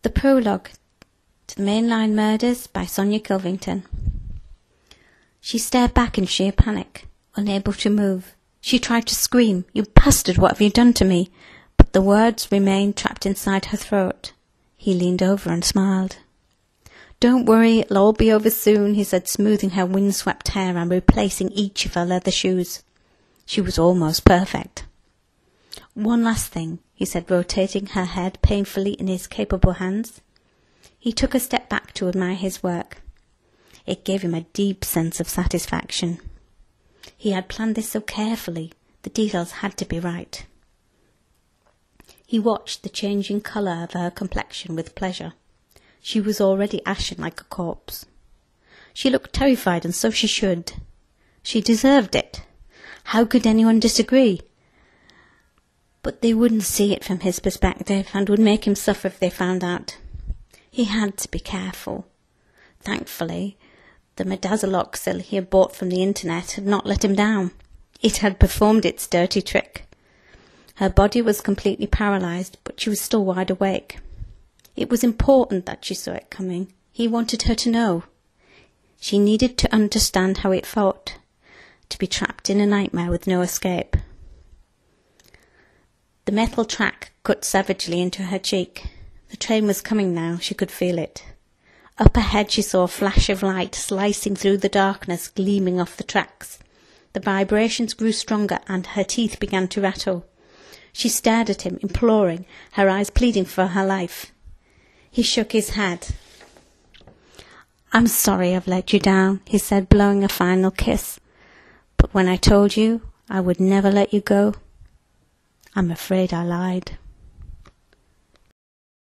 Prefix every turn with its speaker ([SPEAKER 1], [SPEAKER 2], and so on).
[SPEAKER 1] The Prologue to the Mainline Murders by Sonia Kilvington. She stared back in sheer panic, unable to move. She tried to scream, "You bastard, what have you done to me?" But the words remained trapped inside her throat. He leaned over and smiled. "Don't worry, it'll all be over soon," he said, smoothing her windswept hair and replacing each of her leather shoes. She was almost perfect. "One last thing," he said, rotating her head painfully in his capable hands. He took a step back to admire his work. It gave him a deep sense of satisfaction. He had planned this so carefully, the details had to be right. He watched the changing colour of her complexion with pleasure. She was already ashen like a corpse. She looked terrified, and so she should. She deserved it. How could anyone disagree? But they wouldn't see it from his perspective, and would make him suffer if they found out. He had to be careful. Thankfully, the midazoloxil he had bought from the internet had not let him down. It had performed its dirty trick. Her body was completely paralysed, but she was still wide awake. It was important that she saw it coming. He wanted her to know. She needed to understand how it felt, to be trapped in a nightmare with no escape. The metal track cut savagely into her cheek. The train was coming now, she could feel it. Up ahead she saw a flash of light slicing through the darkness, gleaming off the tracks. The vibrations grew stronger and her teeth began to rattle. She stared at him, imploring, her eyes pleading for her life. He shook his head. "I'm sorry I've let you down," he said, blowing a final kiss. "But when I told you I would never let you go, I'm afraid I lied."